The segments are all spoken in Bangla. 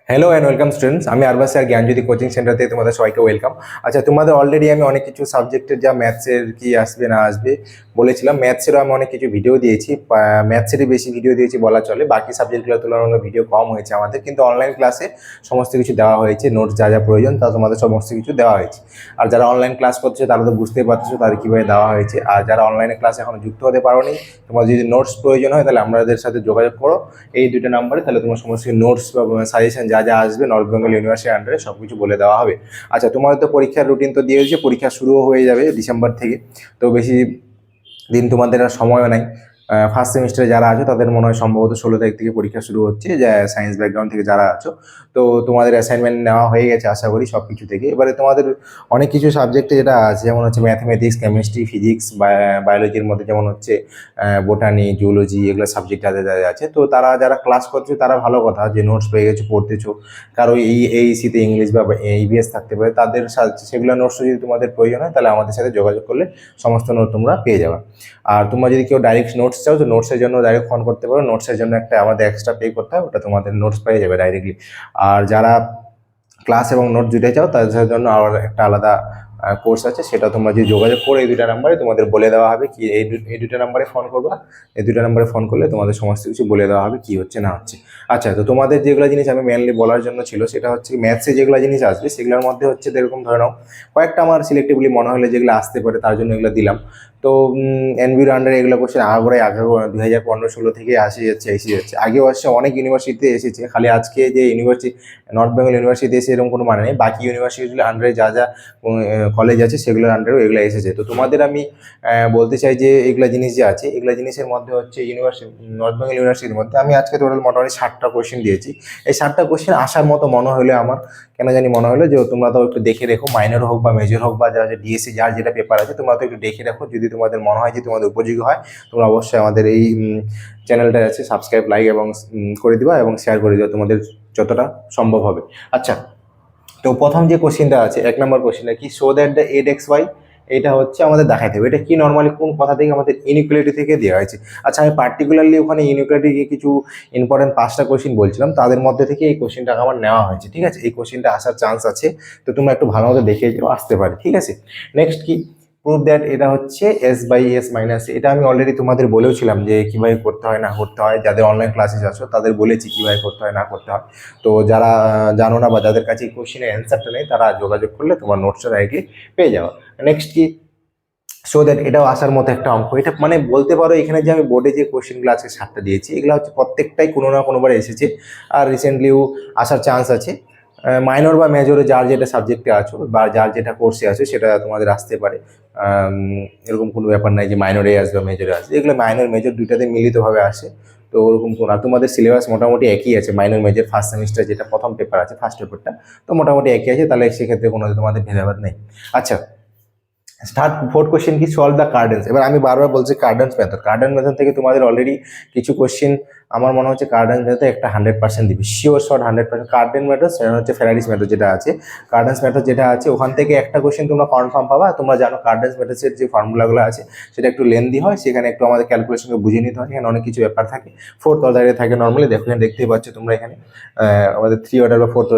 হ্যালো অ্যান্ড ওয়েলকাম স্টুডেন্টস, আমি আরবাস স্যার জ্ঞানজ্যোতি কোচিং সেন্টার থেকে তোমাদের সবাইকে ওয়েলকাম। আচ্ছা, তোমাদের অলরেডি আমি অনেক কিছু সাবজেক্টের যা ম্যাথসের কি আসবে না আসবে বলেছিলাম। ম্যাথসেরও আমি অনেক কিছু ভিডিও দিয়েছি, ম্যাথসেরই বেশি ভিডিও দিয়েছি বলা চলে। বাকি সাবজেক্টগুলোর তুলনায় ভিডিও কম হয়েছে আমাদের, কিন্তু অনলাইন ক্লাসে সমস্ত কিছু দেওয়া হয়েছে, নোটস যা যা প্রয়োজন তা তোমাদের সমস্ত কিছু দেওয়া হয়েছে। আর যারা অনলাইন ক্লাস করছে তারা তো বুঝতেই পারছো তাদের কীভাবে দেওয়া হয়েছে। আর যারা অনলাইনে ক্লাসে এখনো যুক্ত হতে পারোনি, তোমাদের যদি নোটস প্রয়োজন হয় তাহলে আমাদের সাথে যোগাযোগ করো এই দুটো নাম্বারে, তাহলে তোমার সমস্ত নোটস বা সাজেশন যা যা আসবে নর্থ বেঙ্গল ইউনিভার্সিটির আন্ডারে সব কিছু বলে দেওয়া হবে। আচ্ছা, তোমাদের তো পরীক্ষার রুটিন তো দিয়েছে, পরীক্ষা শুরুও হয়ে যাবে ডিসেম্বর থেকে, তো বেশি দিন তোমাদের আর সময়ও নাই। ফার্স্ট সেমিস্টারে যারা আছো তাদের মনে হয় সম্ভবত 16 তারিখ থেকে পরীক্ষা শুরু হচ্ছে, যা সায়েন্স ব্যাকগ্রাউন্ড থেকে যারা আছো। তো তোমাদের অ্যাসাইনমেন্ট নেওয়া হয়ে গেছে আশা করি সব কিছু থেকে। এবারে তোমাদের অনেক কিছু সাবজেক্টে যেটা আছে, যেমন হচ্ছে ম্যাথমেটিক্স, কেমিস্ট্রি, ফিজিক্স, বায়োলজির মধ্যে যেমন হচ্ছে বোটানি, জুলজি, এগুলো সাবজেক্ট আছে। তো তারা যারা ক্লাস করছে তারা ভালো কথা যে নোটস পেয়ে গেছো, পড়তেছো। কারো এইসিতে ইংলিশ বা ইভিএস থাকতে পারে, তাদের সেগুলো নোটস যদি তোমাদের প্রয়োজন হয় তাহলে আমাদের সাথে যোগাযোগ করলে সমস্ত নোট তোমরা পেয়ে যাবে। আর তোমরা যদি কেউ ডাইরেক্ট নোটস চাও তো নোটসের জন্য ডাইরেক্ট ফোন করতে পারো। নোটসের জন্য একটা আমাদের এক্সট্রা পে করতে হবে, ওটা তোমাদের নোটস পেয়ে যাবে ডাইরেক্টলি। আর যারা ক্লাস এবং নোট দুটাই চাও তাদের জন্য আবার একটা আলাদা কোর্স আছে, সেটা তোমরা যদি যোগাযোগ করো এই দুটো নাম্বারে তোমাদের বলে দেওয়া হবে কি এই দুটো নাম্বারে ফোন করবা। এই দুটো নাম্বারে ফোন করলে তোমাদের সমস্ত কিছু বলে দেওয়া হবে কি হচ্ছে না হচ্ছে। আচ্ছা, তো তোমাদের যেগুলো জিনিস আমি মেনলি বলার জন্য ছিল সেটা হচ্ছে ম্যাথসে যেগুলো জিনিস আসবে সেগুলোর মধ্যে হচ্ছে এরকম ধরে নাও কয়েকটা আমার সিলেক্টিভলি মনে হলে যেগুলো আসতে পারে তার জন্য এগুলো দিলাম। তো এনবির আন্ডারে এগুলো কোশ্চেন আগাগোড়াই 2015-16 থেকে এসে যাচ্ছে। আগেও আসছে, অনেক ইউনিভার্সিটিতে এসেছে, খালি আজকে যে ইউনিভার্সিটি নর্থ বেঙ্গল ইউনিভার্সিটি এসে এরকম কোনো মানে নেই। বাকি ইউনিভার্সিটির আন্ডারে যা যা কলেজ আছে সেগুলোর আন্ডারেও এগুলো এসেছে। তো তোমাদের আমি বলতে চাই যে এগুলো জিনিস যে আছে এগুলো জিনিসের মধ্যে হচ্ছে ইউনিভার্সিটি নর্থ বেঙ্গল ইউনিভার্সিটির মধ্যে আমি আজকে টোটাল মোটামুটি 60টা কোশ্চেন দিয়েছি। এই 60টা কোশ্চেন আসার মতো মনে হলে আমার কেন জানি মনে হলো যে তোমরা তো একটু দেখে রেখো, মাইনর হোক বা মেজর হোক বা যা ডিএসসি যার যেটা পেপার আছে তোমরা তো একটু দেখে রাখো। যদি তোমাদের মনে হয় যে তোমাদের উপযোগী হয় তোমরা অবশ্যই আমাদের এই চ্যানেলটা আছে সাবস্ক্রাইব, লাইক এবং করে দিবা এবং শেয়ার করে দিবা তোমাদের যতটা সম্ভব হবে। আচ্ছা, তো প্রথম যে কোশ্চেনটা আছে 1 নম্বর কোশ্চেনটা কি, show that the add X Y, এটা হচ্ছে আমাদের দেখাইতে হবে। এটা কি নর্মালি কোন কথা থেকে আমাদের ইনইকুয়ালিটি থেকে দেওয়া হয়েছে। আচ্ছা, আমি পার্টিকুলারলি ওখানে ইনইকুয়ালিটি কিছু ইম্পর্টেন্ট 5টা কোশ্চেন বলছিলাম, তাদের মধ্যে থেকে এই কোশ্চেনটা আমার নেওয়া হয়েছে। ঠিক আছে, এই কোশ্চেনটা আসার চান্স আছে, তো তোমরা একটু ভালো মতো দেখে যাও, আসতে পারে। ঠিক আছে, নেক্সট কি, প্রুভ দ্যাট, এটা হচ্ছে এস বাই এস মাইনাস। এটা আমি অলরেডি তোমাদের বলেওছিলাম যে কিভাবে করতে হয় না করতে হয়। যাদের অনলাইন ক্লাসে আছো তাদের বলেছি কিভাবে করতে হয় না করতে হয়। তো যারা জানো না বা যাদের কাছে এই কোশ্চেনের অ্যান্সারটা নেই তারা যোগাযোগ করলে তোমার নোটসটা ডাইরেক্টলি পেয়ে যাওয়া। নেক্সট কি, সো দ্যাট, এটাও আসার মতো একটা অঙ্ক। এটা মানে বলতে পারো এখানে যে আমি বোর্ডে যে কোশ্চেনগুলো আজকে 7টা দিয়েছি এগুলো হচ্ছে প্রত্যেকটাই কোনো না কোনোবার এসেছে আর রিসেন্টলিও আসার চান্স আছে। মাইনর বা মেজরে যার যেটা সাবজেক্টে আছো বা যার যেটা কোর্সে আছে সেটা তোমাদের আসতে পারে। এরকম কোনো ব্যাপার নাই যে মাইনরে আসবে মেজরে আসবে, এগুলো মাইনর মেজর দুইটাতে মিলিতভাবে আসে। তো ওরকম কোনো, আর তোমাদের সিলেবাস মোটামুটি একই আছে, মাইনর মেজর ফার্স্ট সেমিস্টার যেটা প্রথম পেপার আছে ফার্স্ট পেপারটা, তো মোটামুটি একই আছে, তাহলে সেক্ষেত্রে কোনো তোমাদের ভেদাভেদ নেই। আচ্ছা, ফোর্থ কোশ্চেন কি, সলভ দ্য কার্ডেন্স। এবার আমি বারবার বলছি কার্ডেন্স মেথড। কার্ডেন্স মেথড থেকে তোমাদের অলরেডি কিছু কোশ্চেন আমার মনে হচ্ছে কার্ডেন্স মেথড একটা 100% দিবে, শিওর শর্ট 100%। কার্ডেন্স মেথড সেটা হচ্ছে ফেরারিস মেথড যেটা আছে, কার্ডেন্স মেথড যেটা আছে ওখান থেকে একটা কোশ্চেন তোমরা কনফার্ম পাবা। তোমরা জানো কার্ডেন্স মেথডের যে ফর্মুলাগুলো আছে সেটা একটু লেন্দি হয়, সেখানে একটু আমাদের ক্যালকুলেশনকে বুঝে নিতে হয়, এখানে অনেক কিছু ব্যাপার থাকে। ফোর্থ অর্ডারে থাকে নর্মালি, দেখো এখানে দেখতেই পাচ্ছ তোমরা এখানে আমাদের 3 অর্ডার বা ফোর্থ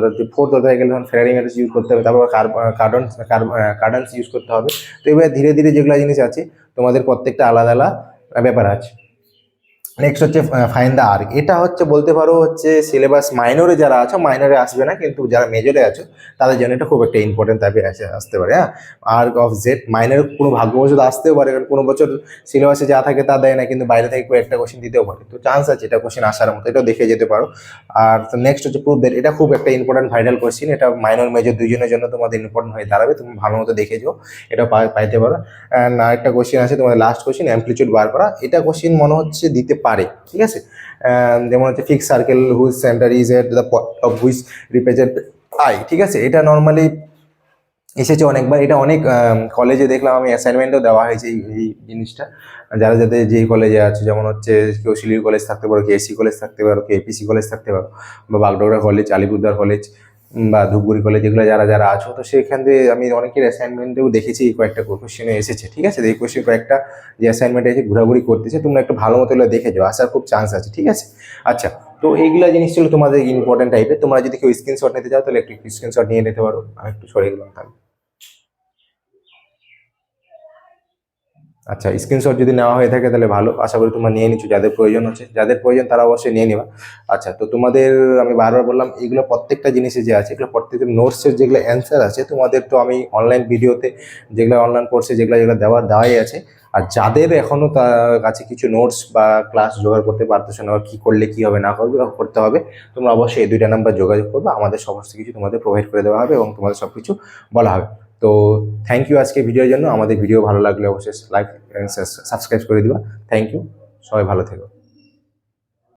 অর্ডারে গেলে তখন ফেরারি মেথড ইউজ করতে হবে, তারপর কার্ডেন্স ইউজ করতে হবে। তো এবার ধীরে ধীরে যেগুলো জিনিস আছে তোমাদের প্রত্যেকটা আলাদা আলাদা ব্যাপার আছে। নেক্সট হচ্ছে ফাইন দ্য আর্ক। এটা হচ্ছে বলতে পারো হচ্ছে সিলেবাস মাইনরে যারা আছো, মাইনরে আসবে না, কিন্তু যারা মেজরে আছো তাদের জন্য এটা খুব একটা ইম্পর্টেন্ট টাইপে আসতে পারে। হ্যাঁ, আর্ক অফ জেড মাইনের কোনো ভাগ্যবশত আসতেও পারে, কারণ কোনো বছর সিলেবাসে যা থাকে তা দেয় না, কিন্তু বাইরে থেকে একটা কোশ্চেন দিতেও পারে, তো চান্স আছে এটা কোশ্চেন আসার মতো, এটাও দেখে যেতে পারো। আর নেক্সট হচ্ছে প্রুফ দ্যাট, এটা খুব একটা ইম্পর্টেন্ট ভাইটাল কোশ্চেন, এটা মাইনর মেজর দুইজনের জন্য তোমাদের ইম্পর্টেন্ট হয়ে দাঁড়াবে, তুমি ভালো মতো দেখে যাও, এটা পাইতে পারো। অ্যান্ড আরেকটা কোশ্চেন আছে তোমাদের লাস্ট কোশ্চেন, অ্যামপ্লিটিউড বার করা। এটা কোশ্চেন মনে হচ্ছে দিতে পারে। ঠিক আছে, যেমন হচ্ছে fix circle which centre is at the point of which represent I. ঠিক আছে, এটা নর্মালি এসেছে অনেকবার, এটা অনেক কলেজে দেখলাম আমি অ্যাসাইনমেন্টও দেওয়া হয়েছে এই জিনিসটা। যারা যাদের যেই কলেজে আছে, যেমন হচ্ছে কেউ শিলিগুড়ি কলেজ থাকতে পারো, কেউ এসি কলেজ থাকতে পারো, কেউ এপিসি কলেজ থাকতে পারো, বা বাগডোগরা কলেজ, আলিপুরদার কলেজ, বা ধূপগুড়ি কলেজ যেগুলো যারা যারা আছো, তো সেখান থেকে আমি অনেকের অ্যাসাইনমেন্টেও দেখেছি এই কয়েকটা কোশ্চেনে এসেছে, ঠিক আছে? তো এই কোশ্চেন কয়েকটা যে অ্যাসাইনমেন্ট এসে ঘোরাঘুরি করতেছে, তোমরা একটু ভালো মতো এগুলো দেখে যাও, আসার খুব চান্স আছে, ঠিক আছে? আচ্ছা, তো এইগুলা জিনিস ছিল তোমাদের ইম্পর্টেন্ট টাইপের। তোমরা যদি কেউ স্ক্রিনশট নিতে চাও তাহলে একটু স্ক্রিনশট নিয়ে নিতে পারো। আমি একটু সরে গেলাম তাহলে। আচ্ছা, স্ক্রিনশট যদি নেওয়া হয়ে থাকে তাহলে ভালো, আশা করি তোমরা নিয়ে নিচ্ছ, যাদের প্রয়োজন হচ্ছে, যাদের প্রয়োজন তারা অবশ্যই নিয়ে নেবা। আচ্ছা, তো তোমাদের আমি বারবার বললাম এগুলো প্রত্যেকটা জিনিসে যে আছে এগুলো প্রত্যেকটা নোটসের যেগুলো অ্যান্সার আছে তোমাদের তো আমি অনলাইন ভিডিওতে যেগুলো অনলাইন কোর্সে যেগুলো যেগুলো দেওয়াই আছে। আর যাদের এখনও তার কাছে কিছু নোটস বা ক্লাস জোগাড় করতে পারতেছো না, বা কী করলে কী হবে না করবে বা করতে হবে, তোমরা অবশ্যই এই 2টা নাম্বার যোগাযোগ করবে, আমাদের সমস্ত কিছু তোমাদের প্রোভাইড করে দেওয়া হবে এবং তোমাদের সব কিছু বলা হবে। তো থ্যাংক ইউ আজকে ভিডিওর জন্য। আমাদের ভিডিও ভালো লাগলে অবশ্যই লাইক সাবস্ক্রাইব করে দিবা। থ্যাংক ইউ, সবাই ভালো থেকো।